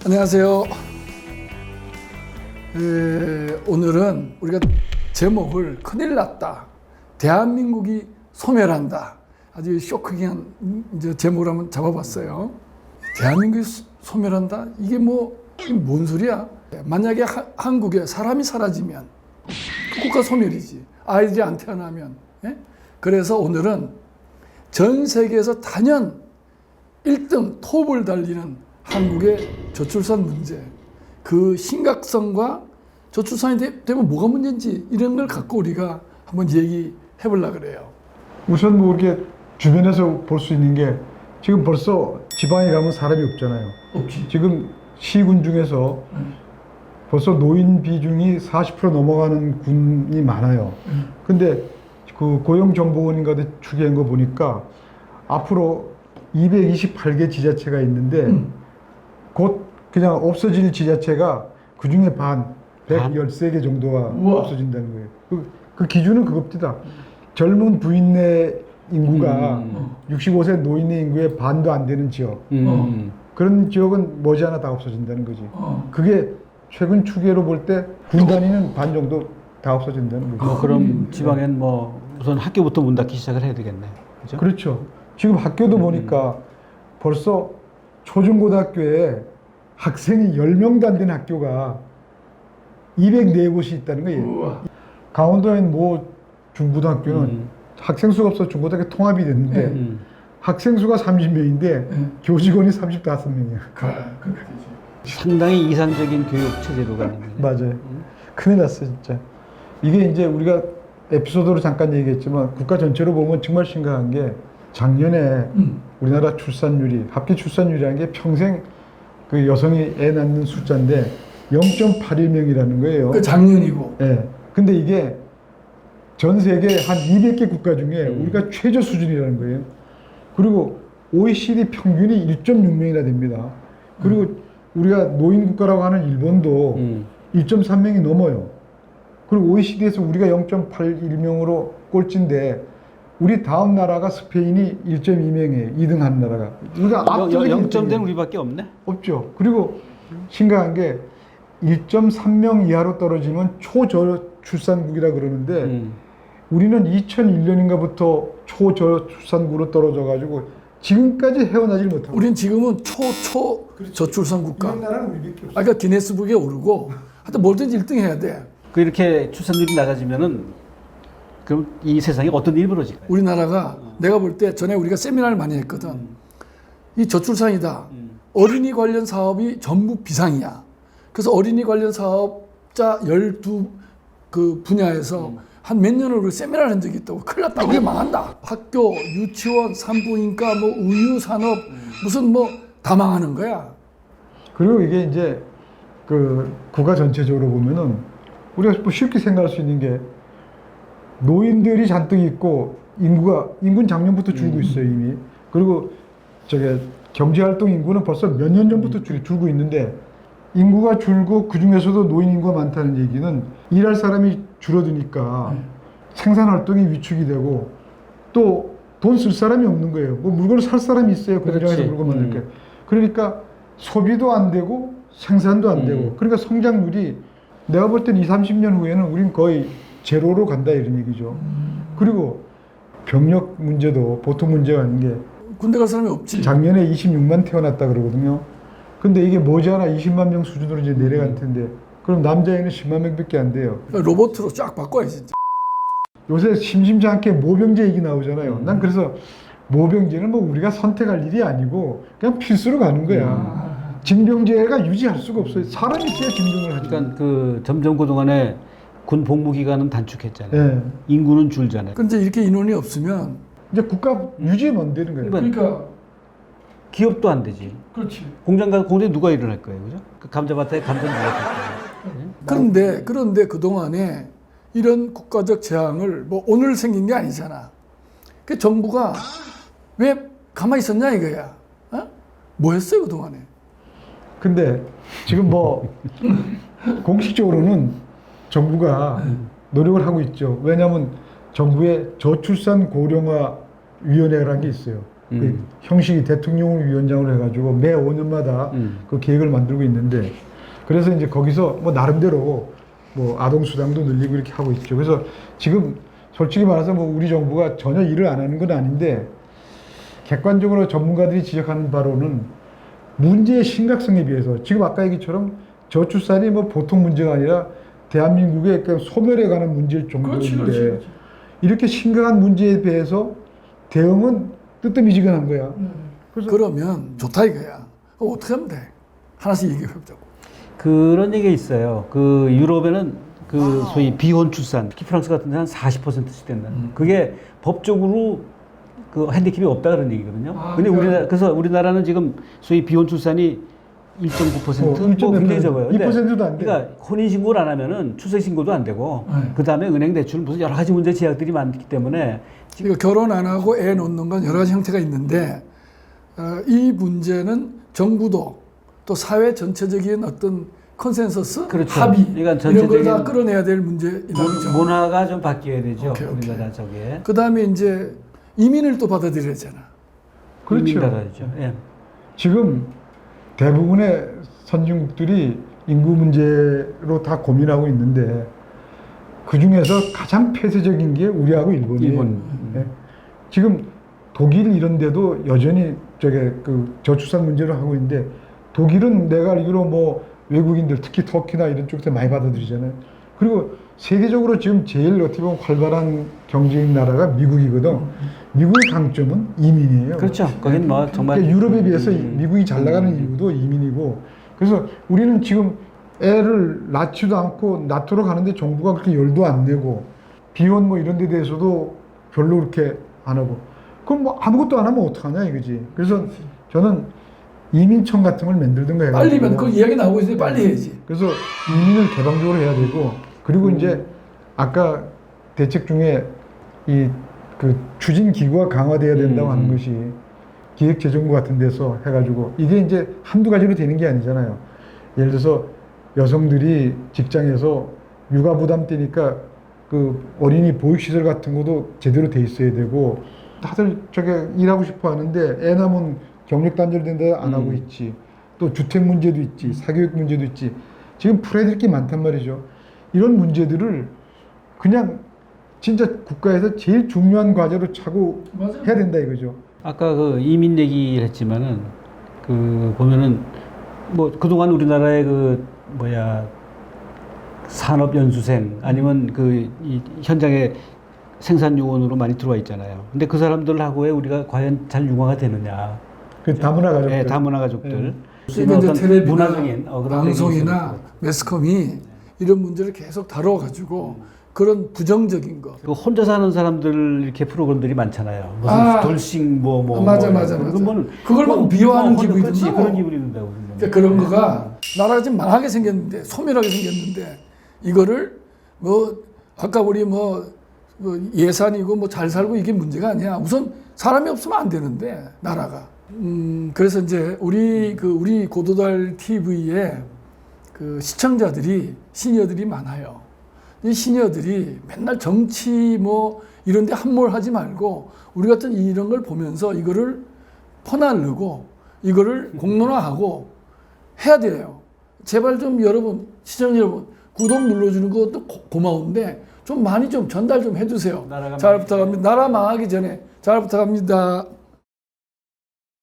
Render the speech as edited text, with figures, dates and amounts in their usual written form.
안녕하세요. 오늘은 우리가 제목을 큰일 났다. 대한민국이 소멸한다. 아주 쇼킹한 제목을 한번 잡아봤어요. 대한민국이 소멸한다? 이게 뭔 소리야? 만약에 한국에 사람이 사라지면 국가 소멸이지. 아이들이 안 태어나면. 예? 그래서 오늘은 전 세계에서 단연 1등 톱을 달리는 한국의 저출산 문제, 그 심각성과 저출산이 되면 뭐가 문제인지 이런 걸 갖고 우리가 한번 얘기해 보려고 그래요. 우선 이렇게 주변에서 볼 수 있는 게 지금 벌써 지방에 가면 사람이 없잖아요. 없지. 지금 시군 중에서 벌써 노인 비중이 40% 넘어가는 군이 많아요. 근데 그 고용정보원인가 추계한 거 보니까 앞으로 228개 지자체가 있는데 곧 그냥 없어질 지자체가 그 중에 반, 113개 정도가 없어진다는 거예요. 그 기준은 그겁니다. 젊은 부인네 인구가 65세 노인네 인구의 반도 안 되는 지역. 그런 지역은 머지않아 다 없어진다는 거지. 그게 최근 추계로 볼 때 군 단위는 반 정도 다 없어진다는 거죠. 그럼 지방엔 우선 학교부터 문 닫기 시작을 해야 되겠네. 그죠? 그렇죠. 지금 학교도 보니까 벌써 초중고등학교에 학생이 10명도 안 되는 학교가 204곳이 있다는 거예요. 강원도에 중고등학교는 학생 수가 없어 중고등학교 통합이 됐는데 학생 수가 30명인데 교직원이 35명이야. 상당히 이상적인 교육 체제로 가는 거예요. 맞아요. 큰일 났어 진짜. 이게 이제 우리가 에피소드로 잠깐 얘기했지만 국가 전체로 보면 정말 심각한 게 작년에 우리나라 출산율이 합계 출산율이라는 게 평생 그 여성이 애 낳는 숫자인데 0.81명이라는 거예요. 그 작년이고. 네. 근데 이게 전 세계 한 200개 국가 중에 우리가 최저 수준이라는 거예요. 그리고 OECD 평균이 1.6명이나 됩니다. 그리고 우리가 노인 국가라고 하는 일본도 1.3명이 넘어요. 그리고 OECD에서 우리가 0.81명으로 꼴찌인데 우리 다음 나라가 스페인이 1.2명이에요. 2등 하는 나라가. 우리가 압도적인 0점대는 우리밖에 없네? 없죠. 그리고 심각한 게 1.3명 이하로 떨어지면 초저출산국이라 그러는데 우리는 2001년인가부터 초저출산국으로 떨어져가지고 지금까지 헤어나질 못하고. 우린 지금은 저출산 국가. 나라는 우리밖에 없어. 그러니까 기네스북에 오르고 하여튼 뭐든지 1등 해야 돼. 이렇게 출산율이 낮아지면은 그럼 이 세상에 어떤 일이 벌어질까요? 우리나라가 내가 볼 때 전에 우리가 세미나를 많이 했거든. 이 저출산이다. 어린이 관련 사업이 전부 비상이야. 그래서 어린이 관련 사업자 12그 분야에서 한 몇 년을 우리 세미나를 한 적이 있다고. 큰일 났다. 우리 망한다. 학교, 유치원, 산부인과, 의유산업, 무슨 다 망하는 거야. 그리고 이게 이제 그 국가 전체적으로 보면은 우리가 쉽게 생각할 수 있는 게 노인들이 잔뜩 있고 인구는 작년부터 줄고 있어요 이미. 그리고 경제활동 인구는 벌써 몇 년 전부터 줄고 있는데 인구가 줄고 그 중에서도 노인 인구가 많다는 얘기는 일할 사람이 줄어드니까 생산활동이 위축이 되고 또 돈 쓸 사람이 없는 거예요. 물건을 살 사람이 있어야 공장에서 물건 만들 게. 그러니까 소비도 안 되고 생산도 안 되고 그러니까 성장률이 내가 볼 땐 20, 30년 후에는 우린 거의 제로로 간다 이런 얘기죠. 그리고 병력 문제도 보통 문제가 아닌 게 군대 갈 사람이 없지. 작년에 26만 태어났다 그러거든요. 근데 이게 머지않아 20만 명 수준으로 이제 내려갈 텐데 그럼 남자애는 10만 명밖에 안 돼요. 로봇으로 쫙 바꿔야지. 요새 심심치 않게 모병제 얘기 나오잖아요. 난 그래서 모병제는 우리가 선택할 일이 아니고 그냥 필수로 가는 거야. 징병제가 유지할 수가 없어요. 사람이 있어야 징병을 하죠. 그러니까 점점 그동안에 군 복무 기간은 단축했잖아요. 네. 인구는 줄잖아요. 근데 이렇게 인원이 없으면 이제 국가 유지는 안 되는 거예요. 그러니까 기업도 안 되지. 그렇지. 공장에 누가 일을 할 거예요, 그죠? 그 감자밭에 감자 누가 할 거예요? 그런데 그동안에 이런 국가적 재앙을 오늘 생긴 게 아니잖아. 그 정부가 왜 가만히 있었냐 이거야. 어? 뭐 했어요 그동안에? 근데 지금 공식적으로는 정부가 노력을 하고 있죠. 왜냐하면 정부의 저출산 고령화 위원회라는 게 있어요. 그 형식이 대통령을 위원장으로 해가지고 매 5년마다 그 계획을 만들고 있는데 그래서 이제 거기서 뭐 나름대로 뭐 아동 수당도 늘리고 이렇게 하고 있죠. 그래서 지금 솔직히 말해서 뭐 우리 정부가 전혀 일을 안 하는 건 아닌데 객관적으로 전문가들이 지적하는 바로는 문제의 심각성에 비해서 지금 아까 얘기처럼 저출산이 뭐 보통 문제가 아니라 대한민국의 그 소멸에 관한 문제일 정도인데 이렇게 심각한 문제에 비해서 대응은 뜨뜻미지근한 거야. 그래서 그러면 좋다 이거야. 그럼 어떻게 하면 돼? 하나씩 얘기해보자고. 그런 얘기가 있어요. 그 유럽에는 그 소위 비혼 출산, 특히 프랑스 같은 데는 한 40%씩 된다는. 그게 법적으로 그 핸디캡이 없다 그런 얘기거든요. 근데 우리나라, 그래서 우리나라는 지금 소위 비혼 출산이 1.9%, 뭐 굉장히 적어요. 2%도 안 돼. 그러니까 혼인 신고를 안 하면은 출생 신고도 안 되고, 그 다음에 은행 대출 무슨 여러 가지 문제 제약들이 많기 때문에 그러니까 결혼 안 하고 애 놓는 건 여러 가지 형태가 있는데 이 문제는 정부도 또 사회 전체적인 어떤 컨센서스, 그렇죠. 합의 그러니까 이런 걸 다 전체적인 끌어내야 될 문제이다. 그죠? 문화가 좀 바뀌어야 되죠. 오케이. 우리나라 저게. 그 다음에 이제 이민을 또 받아들여야 되잖아. 그렇죠. 받아야죠. 예. 지금 대부분의 선진국들이 인구 문제로 다 고민하고 있는데 그 중에서 가장 폐쇄적인 게 우리하고 일본이에요. 일본. 예. 지금 독일 이런 데도 여전히 저게 그 저출산 문제를 하고 있는데 독일은 내가 알기로 뭐 외국인들 특히 터키나 이런 쪽에서 많이 받아들이잖아요. 그리고 세계적으로 지금 제일 어떻게 보면 활발한 경제인 나라가 미국이거든. 미국의 강점은 이민이에요. 그렇죠. 거긴 뭐 정말 그러니까 유럽에 비해서 미국이 잘 나가는 이유도 이민이고 그래서 우리는 지금 애를 낳지도 않고 낳도록 하는데 정부가 그렇게 열도 안 내고 비혼 뭐 이런 데 대해서도 별로 그렇게 안 하고 그럼 뭐 아무것도 안 하면 어떡하냐 이거지. 그래서 저는 이민청 같은 걸 만들든가 해가지고 빨리면 그 이야기 나오고 있으니 빨리 해야지. 그래서 이민을 개방적으로 해야 되고 그리고 이제 아까 대책 중에 이 그 추진 기구가 강화돼야 된다고 하는 것이 기획재정부 같은 데서 해가지고 이게 이제 한두 가지로 되는 게 아니잖아요. 예를 들어서 여성들이 직장에서 육아 부담 때니까 그 어린이 보육시설 같은 것도 제대로 돼 있어야 되고 다들 저게 일하고 싶어 하는데 애 낳으면 경력 단절된다 안 하고 있지. 또 주택 문제도 있지. 사교육 문제도 있지. 지금 풀어야 될 게 많단 말이죠. 이런 문제들을 그냥 진짜 국가에서 제일 중요한 과제로 차고 맞아요. 해야 된다 이거죠. 아까 그 이민 얘기를 했지만은 그 보면은 뭐 그동안 우리나라의 그 뭐야 산업 연수생 아니면 그 이 현장에 생산 요원으로 많이 들어와 있잖아요. 근데 그 사람들하고에 우리가 과연 잘 융화가 되느냐? 그 다문화 가족들. 네, 다문화 가족들. 지금 이제 텔레비나 문화적인 그런 방송이나 매스컴이 이런 문제를 계속 다뤄가지고 그런 부정적인 거. 그 혼자 사는 사람들 이렇게 프로그램들이 많잖아요. 무슨 돌싱 맞아. 그걸 막 비호하는 기분이 그렇지, 든다고. 그런 기분이 든다고. 그러니까 그런 거가 나라가 지금 망하게 생겼는데 소멸하게 생겼는데 이거를 뭐 아까 우리 뭐 예산이고 뭐 잘 살고 이게 문제가 아니야. 우선 사람이 없으면 안 되는데 나라가. 그래서 이제 우리 고도달 TV에 그 시청자들이 시니어들이 많아요. 이 시니어들이 맨날 정치 뭐 이런 데 함몰하지 말고 우리 같은 이런 걸 보면서 이거를 퍼나르고 이거를 공론화하고 해야 돼요. 제발 좀 여러분, 시청자 여러분, 구독 눌러주는 것도 고마운데 좀 많이 좀 전달 좀 해주세요. 잘 부탁합니다. 나라 망하기 전에 잘 부탁합니다.